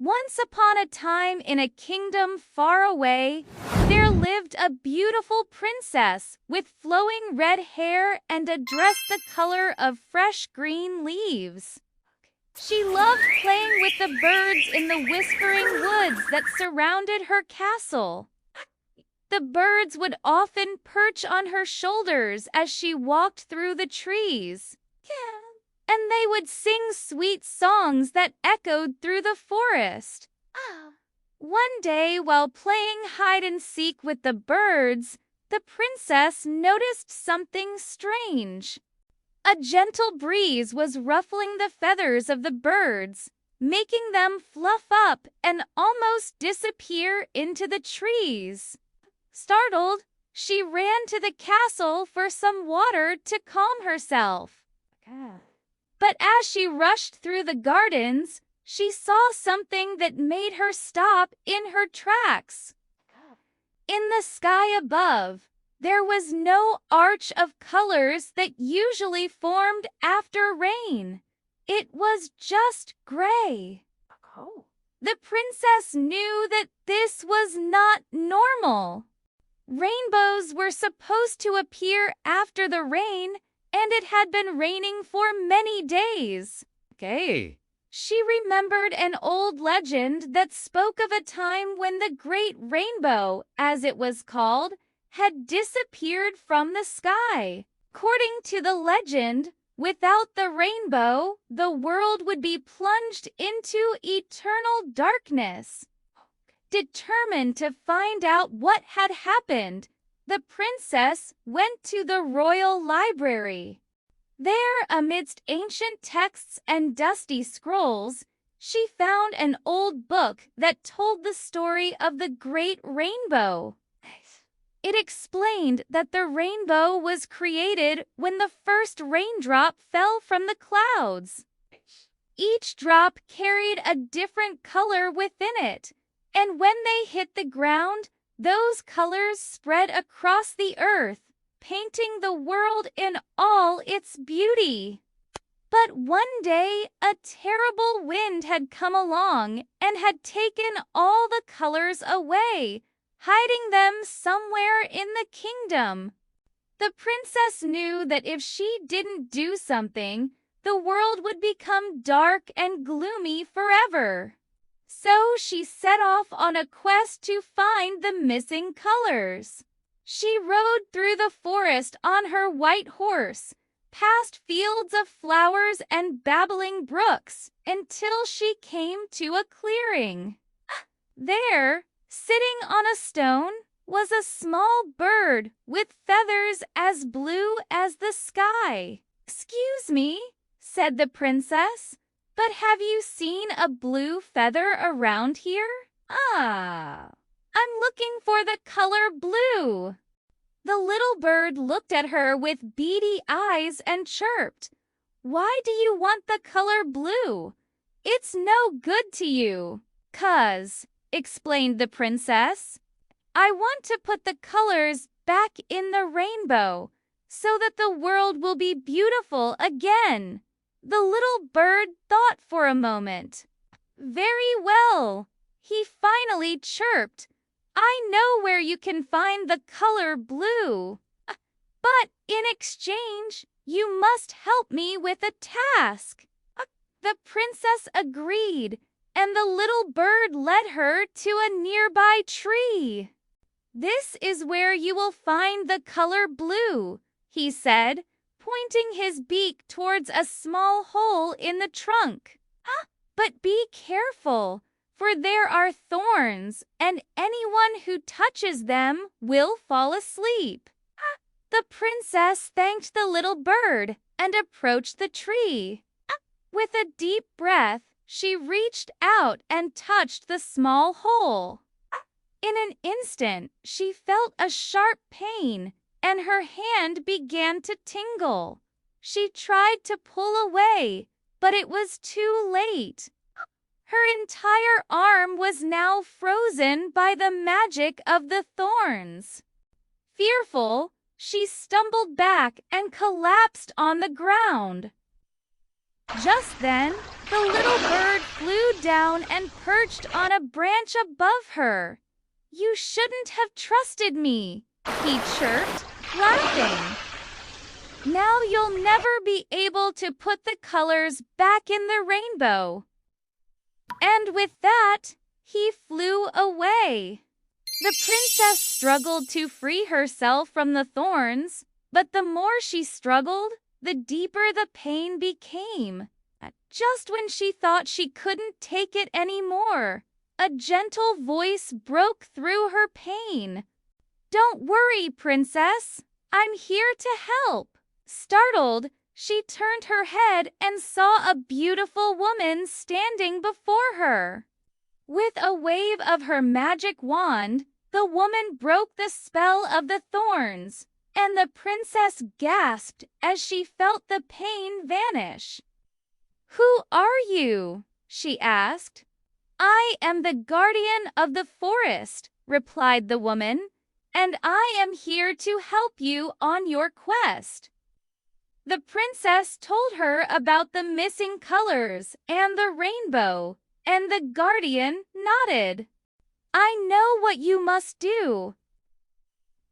Once upon a time in a kingdom far away, there lived a beautiful princess with flowing red hair and a dress the color of fresh green leaves. She loved playing with the birds in the whispering woods that surrounded her castle. The birds would often perch on her shoulders as she walked through the trees. And they would sing sweet songs that echoed through the forest. One day, while playing hide and seek with the birds, the princess noticed something strange. A gentle breeze was ruffling the feathers of the birds, making them fluff up and almost disappear into the trees. Startled, she ran to the castle for some water to calm herself. But as she rushed through the gardens, she saw something that made her stop in her tracks. In the sky above, there was no arch of colors that usually formed after rain. It was just gray. The princess knew that this was not normal. Rainbows were supposed to appear after the rain, and it had been raining for many days. She remembered an old legend that spoke of a time when the Great Rainbow, as it was called, had disappeared from the sky. According to the legend, without the rainbow, the world would be plunged into eternal darkness. Determined to find out what had happened, the princess went to the royal library. There, amidst ancient texts and dusty scrolls, she found an old book that told the story of the Great Rainbow. It explained that the rainbow was created when the first raindrop fell from the clouds. Each drop carried a different color within it, and when they hit the ground, those colors spread across the earth, painting the world in all its beauty. But one day, a terrible wind had come along and had taken all the colors away, hiding them somewhere in the kingdom. The princess knew that if she didn't do something, the world would become dark and gloomy forever. So she set off on a quest to find the missing colors. She rode through the forest on her white horse, past fields of flowers and babbling brooks, until she came to a clearing. There, sitting on a stone, was a small bird with feathers as blue as the sky. "Excuse me," said the princess, "but have you seen a blue feather around here?" "I'm looking for the color blue." The little bird looked at her with beady eyes and chirped, "Why do you want the color blue? It's no good to you." "'Cause," explained the princess, "I want to put the colors back in the rainbow so that the world will be beautiful again." The little bird thought for a moment. "Very well," he finally chirped. "I know where you can find the color blue. But in exchange, you must help me with a task." The princess agreed, and the little bird led her to a nearby tree. "This is where you will find the color blue," he said, pointing his beak towards a small hole in the trunk. "But be careful, for there are thorns, and anyone who touches them will fall asleep." The princess thanked the little bird and approached the tree. With a deep breath, she reached out and touched the small hole. In an instant, she felt a sharp pain, and her hand began to tingle. She tried to pull away, but it was too late. Her entire arm was now frozen by the magic of the thorns. Fearful, she stumbled back and collapsed on the ground. Just then, the little bird flew down and perched on a branch above her. "You shouldn't have trusted me," he chirped, laughing. "Now you'll never be able to put the colors back in the rainbow." And with that, he flew away. The princess struggled to free herself from the thorns, but the more she struggled, the deeper the pain became. Just when she thought she couldn't take it anymore, a gentle voice broke through her pain. "Don't worry, princess. I'm here to help." Startled, she turned her head and saw a beautiful woman standing before her. With a wave of her magic wand, the woman broke the spell of the thorns, and the princess gasped as she felt the pain vanish. "Who are you?" she asked. "I am the guardian of the forest," replied the woman, "and I am here to help you on your quest." The princess told her about the missing colors and the rainbow, and the guardian nodded. "I know what you must do,"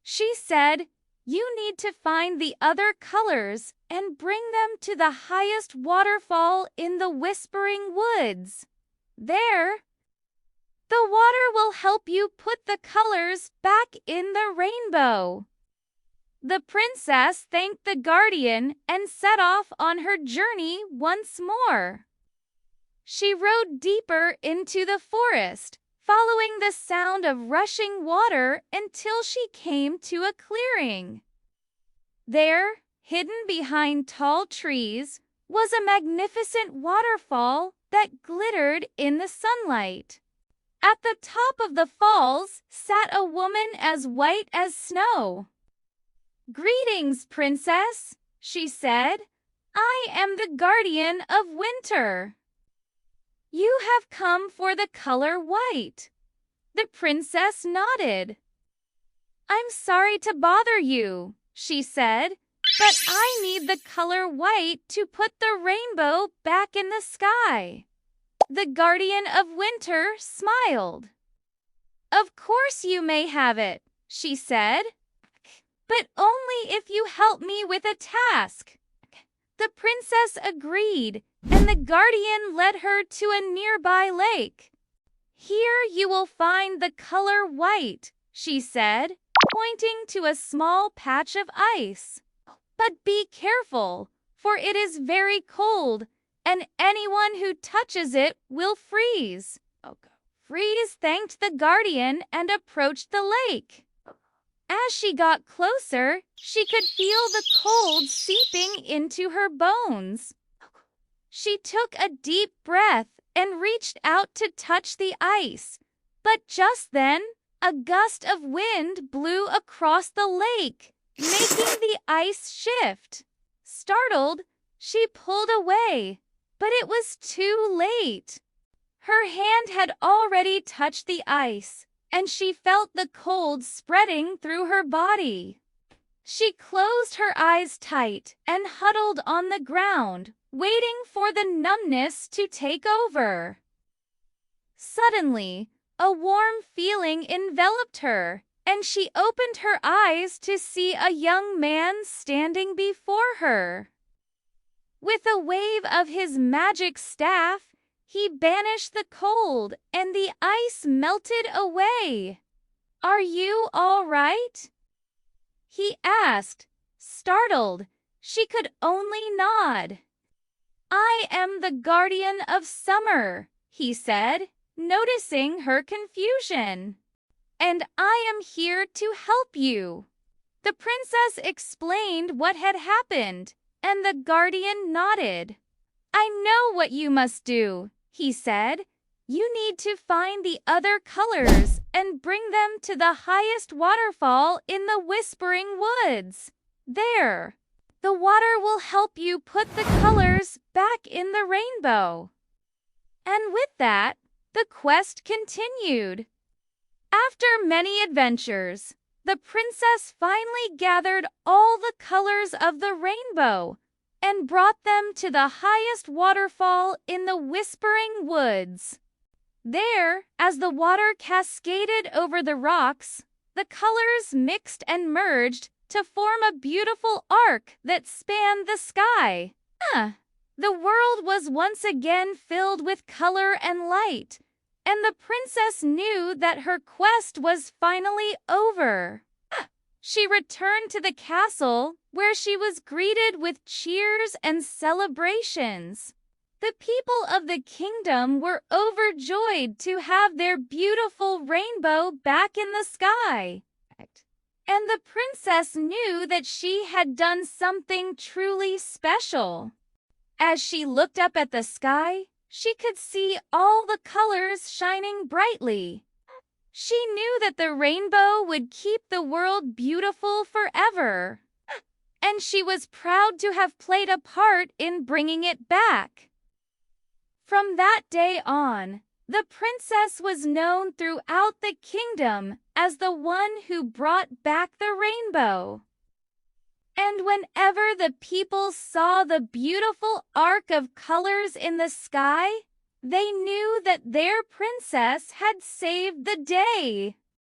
she said. "You need to find the other colors and bring them to the highest waterfall in the Whispering Woods. There, the water will help you put the colors back in the rainbow." The princess thanked the guardian and set off on her journey once more. She rode deeper into the forest, following the sound of rushing water until she came to a clearing. There, hidden behind tall trees, was a magnificent waterfall that glittered in the sunlight. At the top of the falls sat a woman as white as snow. "Greetings, princess," she said. "I am the guardian of winter." "You have come for the color white." The princess nodded. "I'm sorry to bother you," she said, "but I need the color white to put the rainbow back in the sky." The guardian of winter smiled. "Of course you may have it," she said, "but only if you help me with a task." The princess agreed, and the guardian led her to a nearby lake. "Here you will find the color white," she said, pointing to a small patch of ice. "But be careful, for it is very cold, and anyone who touches it will freeze." Freeze thanked the guardian and approached the lake. As she got closer, she could feel the cold seeping into her bones. She took a deep breath and reached out to touch the ice. But just then, a gust of wind blew across the lake, making the ice shift. Startled, she pulled away, but it was too late. Her hand had already touched the ice, and she felt the cold spreading through her body. She closed her eyes tight and huddled on the ground, waiting for the numbness to take over. Suddenly, a warm feeling enveloped her, and she opened her eyes to see a young man standing before her. With a wave of his magic staff, he banished the cold and the ice melted away. "Are you all right?" he asked. Startled, she could only nod. "I am the guardian of summer," he said, noticing her confusion. "And I am here to help you." The princess explained what had happened, and the guardian nodded. "I know what you must do," he said. "You need to find the other colors and bring them to the highest waterfall in the Whispering Woods. There, the water will help you put the colors back in the rainbow." And with that, the quest continued. After many adventures, the princess finally gathered all the colors of the rainbow and brought them to the highest waterfall in the Whispering Woods. There, as the water cascaded over the rocks, the colors mixed and merged to form a beautiful arc that spanned the sky. The world was once again filled with color and light, and the princess knew that her quest was finally over. She returned to the castle, where she was greeted with cheers and celebrations. The people of the kingdom were overjoyed to have their beautiful rainbow back in the sky. And the princess knew that she had done something truly special. As she looked up at the sky, she could see all the colors shining brightly. She knew that the rainbow would keep the world beautiful forever, and she was proud to have played a part in bringing it back. From that day on, the princess was known throughout the kingdom as the one who brought back the rainbow. And whenever the people saw the beautiful arc of colors in the sky, they knew that their princess had saved the day.